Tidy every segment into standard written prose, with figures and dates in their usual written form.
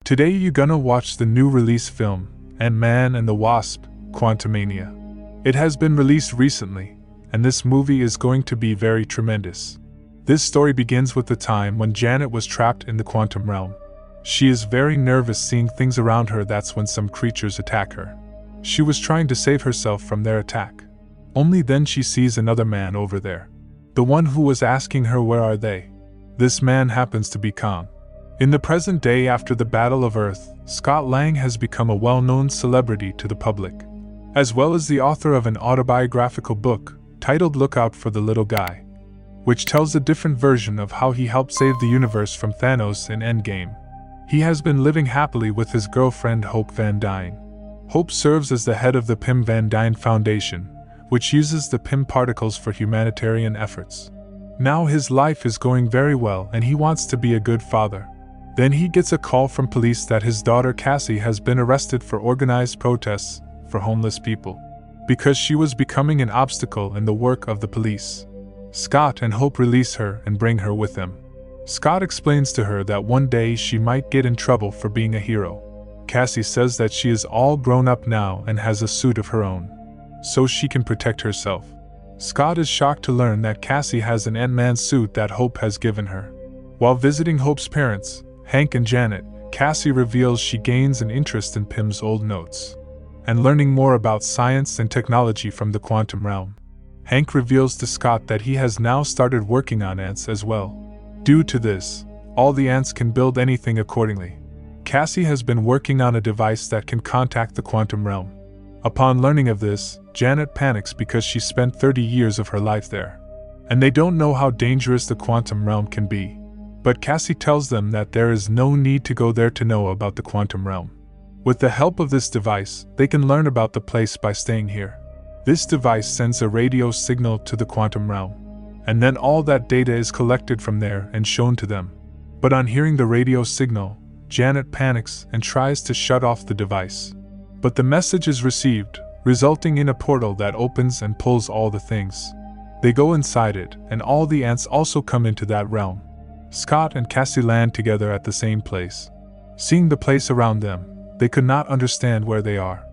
Today you gonna watch the new release film, Ant-Man and the Wasp, Quantumania. It has been released recently, and this movie is going to be very tremendous. This story begins with the time when Janet was trapped in the quantum realm. She is very nervous seeing things around her. That's when some creatures attack her. She was trying to save herself from their attack. Only then she sees another man over there. The one who was asking her where are they. This man happens to be Kang. In the present day after the Battle of Earth, Scott Lang has become a well-known celebrity to the public, as well as the author of an autobiographical book titled Look Out for the Little Guy, which tells a different version of how he helped save the universe from Thanos in Endgame. He has been living happily with his girlfriend Hope van Dyne. Hope serves as the head of the Pym van Dyne Foundation, which uses the Pym particles for humanitarian efforts. Now his life is going very well and he wants to be a good father. Then he gets a call from police that his daughter Cassie has been arrested for organized protests for homeless people, because she was becoming an obstacle in the work of the police. Scott and Hope release her and bring her with them. Scott explains to her that one day she might get in trouble for being a hero. Cassie says that she is all grown up now and has a suit of her own, so she can protect herself. Scott is shocked to learn that Cassie has an Ant-Man suit that Hope has given her. While visiting Hope's parents, Hank and Janet, Cassie reveals she gains an interest in Pym's old notes and learning more about science and technology from the quantum realm. Hank reveals to Scott that he has now started working on ants as well. Due to this, all the ants can build anything accordingly. Cassie has been working on a device that can contact the quantum realm. Upon learning of this, Janet panics because she spent 30 years of her life there, and they don't know how dangerous the quantum realm can be. But Cassie tells them that there is no need to go there to know about the quantum realm. With the help of this device, they can learn about the place by staying here. This device sends a radio signal to the quantum realm, and then all that data is collected from there and shown to them. But on hearing the radio signal, Janet panics and tries to shut off the device. But the message is received, resulting in a portal that opens and pulls all the things. They go inside it, and all the ants also come into that realm. Scott and Cassie land together at the same place. Seeing the place around them, they could not understand where they are.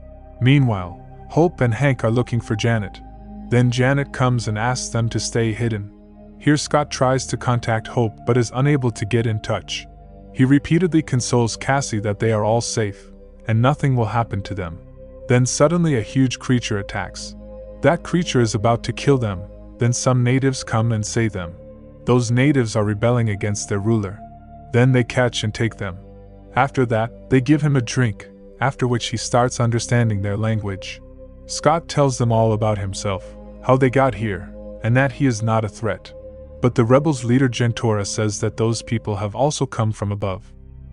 Meanwhile, Hope and Hank are looking for Janet. Then Janet comes and asks them to stay hidden. Here Scott tries to contact Hope but is unable to get in touch. He repeatedly consoles Cassie that they are all safe, and nothing will happen to them. Then suddenly a huge creature attacks. That creature is about to kill them, then some natives come and save them. Those natives are rebelling against their ruler. Then they catch and take them. After that, they give him a drink, after which he starts understanding their language. Scott tells them all about himself, how they got here, and that he is not a threat. But the rebels' leader Jentorra says that those people have also come from above,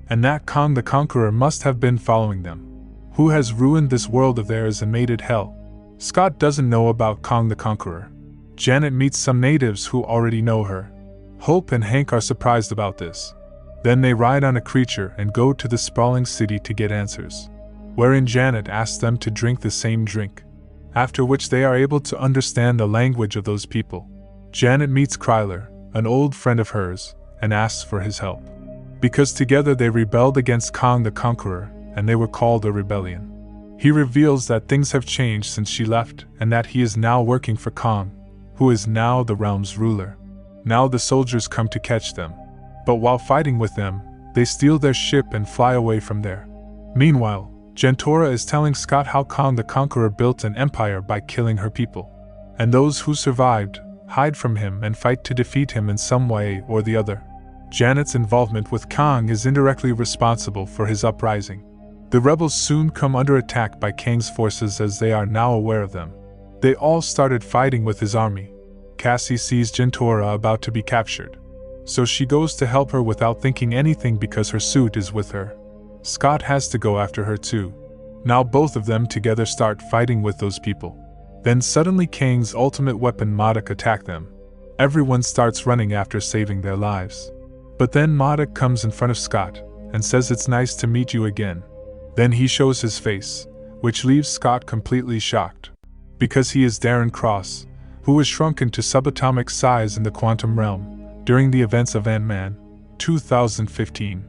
and that Kang the Conqueror must have been following them, who has ruined this world of theirs and made it hell. Scott doesn't know about Kang the Conqueror. Janet meets some natives who already know her. Hope and Hank are surprised about this. Then they ride on a creature and go to the sprawling city to get answers, wherein Janet asks them to drink the same drink, after which they are able to understand the language of those people. Janet meets Kryler, an old friend of hers, and asks for his help, because together they rebelled against Kang the Conqueror, and they were called a rebellion. He reveals that things have changed since she left, and that he is now working for Kang, who is now the realm's ruler. Now the soldiers come to catch them, but while fighting with them, they steal their ship and fly away from there. Meanwhile, Jentorra is telling Scott how Kang the Conqueror built an empire by killing her people, and those who survived hide from him and fight to defeat him in some way or the other. Janet's involvement with Kang is indirectly responsible for his uprising. The rebels soon come under attack by Kang's forces as they are now aware of them. They all started fighting with his army. Cassie sees Jentorra about to be captured, so she goes to help her without thinking anything because her suit is with her. Scott has to go after her too. Now both of them together start fighting with those people. Then suddenly Kang's ultimate weapon Modok attack them. Everyone starts running after saving their lives. But then Modok comes in front of Scott and says it's nice to meet you again. Then he shows his face, which leaves Scott completely shocked, because he is Darren Cross, who was shrunken to subatomic size in the quantum realm during the events of Ant-Man 2015.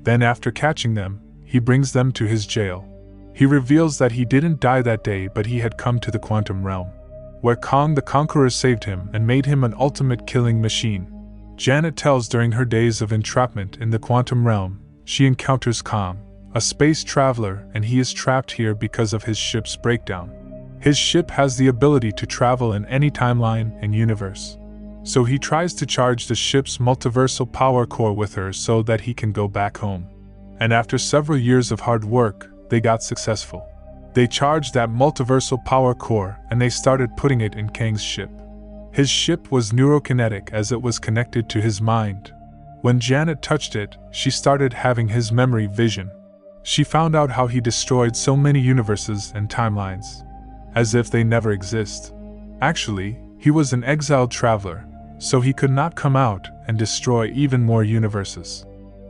Then after catching them, he brings them to his jail. He reveals that he didn't die that day, but he had come to the quantum realm, where Kang the Conqueror saved him and made him an ultimate killing machine. Janet tells during her days of entrapment in the quantum realm, she encounters Kang, a space traveler, and he is trapped here because of his ship's breakdown. His ship has the ability to travel in any timeline and universe. So he tries to charge the ship's multiversal power core with her so that he can go back home. And after several years of hard work, they got successful. They charged that multiversal power core and they started putting it in Kang's ship. His ship was neurokinetic as it was connected to his mind. When Janet touched it, she started having his memory vision. She found out how he destroyed so many universes and timelines, as if they never exist. Actually, he was an exiled traveler, so he could not come out and destroy even more universes.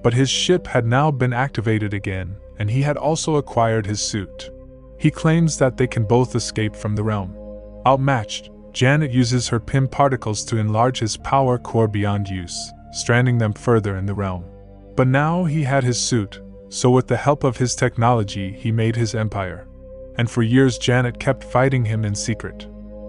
But his ship had now been activated again, and he had also acquired his suit. He claims that they can both escape from the realm. Outmatched, Janet uses her Pym particles to enlarge his power core beyond use, stranding them further in the realm. But now he had his suit, so with the help of his technology he made his empire. And for years Janet kept fighting him in secret,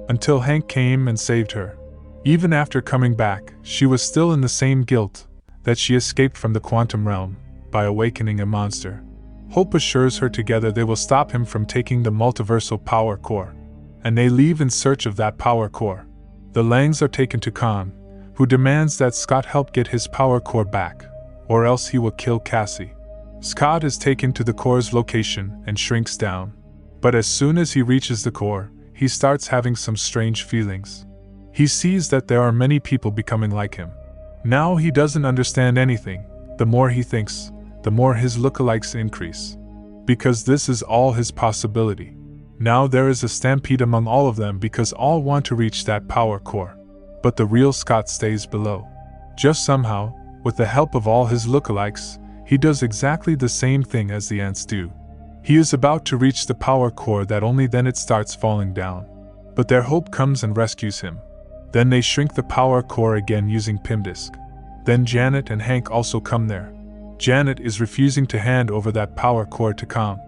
until Hank came and saved her. Even after coming back, she was still in the same guilt that she escaped from the quantum realm by awakening a monster. Hope assures her together they will stop him from taking the multiversal power core, and they leave in search of that power core. The Langs are taken to Kang, who demands that Scott help get his power core back, or else he will kill Cassie. Scott is taken to the core's location and shrinks down. But as soon as he reaches the core, he starts having some strange feelings. He sees that there are many people becoming like him. Now he doesn't understand anything. The more he thinks, the more his lookalikes increase. Because this is all his possibility. Now there is a stampede among all of them because all want to reach that power core. But the real Scott stays below. Just somehow, with the help of all his lookalikes, he does exactly the same thing as the ants do. He is about to reach the power core that only then it starts falling down. But their Hope comes and rescues him. Then they shrink the power core again using Pym Disc. Then Janet and Hank also come there. Janet is refusing to hand over that power core to Kang.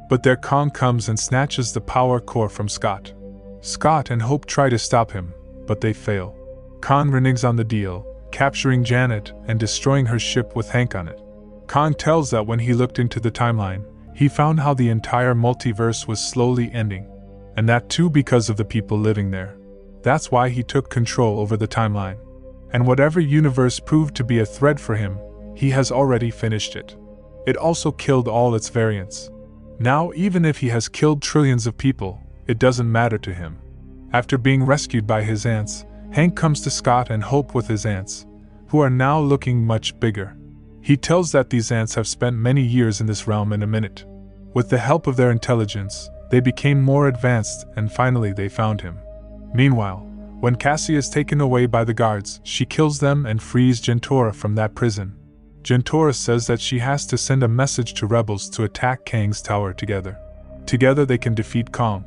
But there Kang comes and snatches the power core from Scott. Scott and Hope try to stop him, but they fail. Kang reneges on the deal, capturing Janet and destroying her ship with Hank on it. Kang tells that when he looked into the timeline, he found how the entire multiverse was slowly ending, and that too because of the people living there. That's why he took control over the timeline. And whatever universe proved to be a threat for him, he has already finished it. It also killed all its variants. Now even if he has killed trillions of people, it doesn't matter to him. After being rescued by his ants, Hank comes to Scott and Hope with his ants, who are now looking much bigger. He tells that these ants have spent many years in this realm in a minute. With the help of their intelligence, they became more advanced and finally they found him. Meanwhile, when Cassie is taken away by the guards, she kills them and frees Jentora from that prison. Jentora says that she has to send a message to rebels to attack Kang's tower together. Together they can defeat Kang.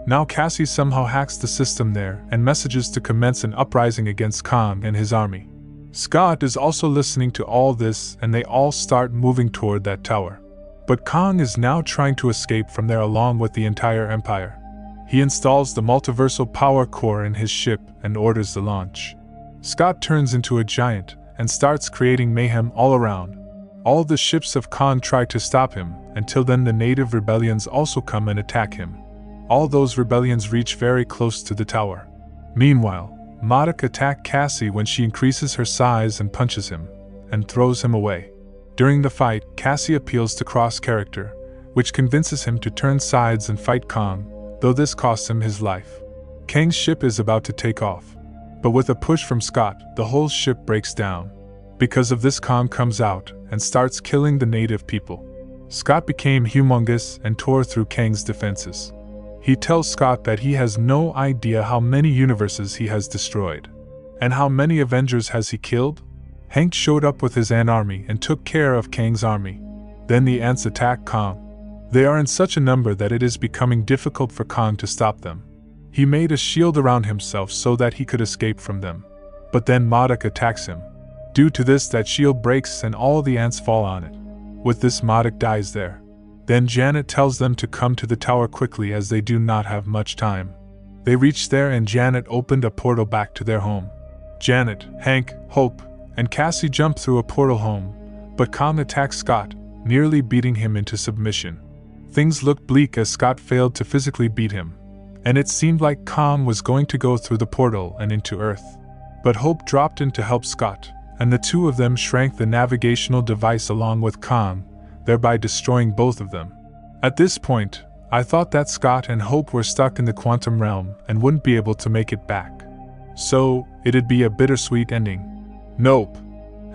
Now Cassie somehow hacks the system there and messages to commence an uprising against Kang and his army. Scott is also listening to all this and they all start moving toward that tower. But Kang is now trying to escape from there along with the entire empire. He installs the multiversal power core in his ship and orders the launch. Scott turns into a giant and starts creating mayhem all around. All the ships of Kang try to stop him, until then the native rebellions also come and attack him. All those rebellions reach very close to the tower. Meanwhile, Modok attacks Cassie when she increases her size and punches him, and throws him away. During the fight, Cassie appeals to Cross character, which convinces him to turn sides and fight Kang, though this costs him his life. Kang's ship is about to take off. But with a push from Scott, the whole ship breaks down. Because of this, Kang comes out and starts killing the native people. Scott became humongous and tore through Kang's defenses. He tells Scott that he has no idea how many universes he has destroyed. And how many Avengers has he killed? Hank showed up with his ant army and took care of Kang's army. Then the ants attack Kang. They are in such a number that it is becoming difficult for Kang to stop them. He made a shield around himself so that he could escape from them. But then Modok attacks him. Due to this, that shield breaks and all the ants fall on it. With this, Modok dies there. Then Janet tells them to come to the tower quickly as they do not have much time. They reach there and Janet opened a portal back to their home. Janet, Hank, Hope, and Cassie jump through a portal home, but Kang attacks Scott, nearly beating him into submission. Things looked bleak as Scott failed to physically beat him, and it seemed like Kang was going to go through the portal and into Earth. But Hope dropped in to help Scott, and the two of them shrank the navigational device along with Kang, thereby destroying both of them. At this point, I thought that Scott and Hope were stuck in the quantum realm and wouldn't be able to make it back. So, it'd be a bittersweet ending. Nope.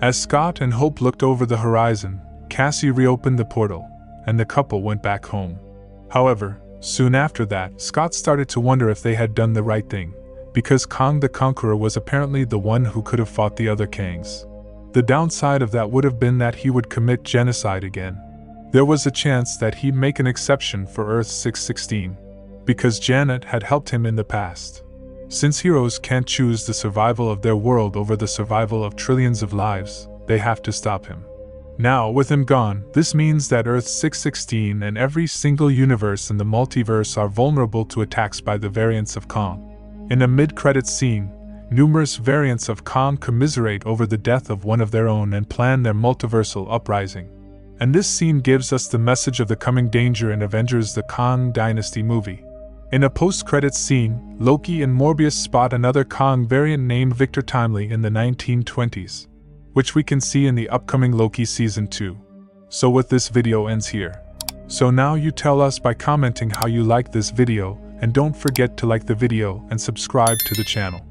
As Scott and Hope looked over the horizon, Cassie reopened the portal, and the couple went back home. However, soon after that, Scott started to wonder if they had done the right thing, because Kang the Conqueror was apparently the one who could have fought the other Kangs. The downside of that would have been that he would commit genocide again. There was a chance that he'd make an exception for Earth 616, because Janet had helped him in the past. Since heroes can't choose the survival of their world over the survival of trillions of lives, they have to stop him. Now, with him gone, this means that Earth 616 and every single universe in the multiverse are vulnerable to attacks by the variants of Kang. In a mid-credits scene, numerous variants of Kang commiserate over the death of one of their own and plan their multiversal uprising. And this scene gives us the message of the coming danger in Avengers: The Kang Dynasty movie. In a post-credits scene, Loki and Morbius spot another Kang variant named Victor Timely in the 1920s, which we can see in the upcoming Loki Season 2. So with this video ends here. So now you tell us by commenting how you like this video, and don't forget to like the video and subscribe to the channel.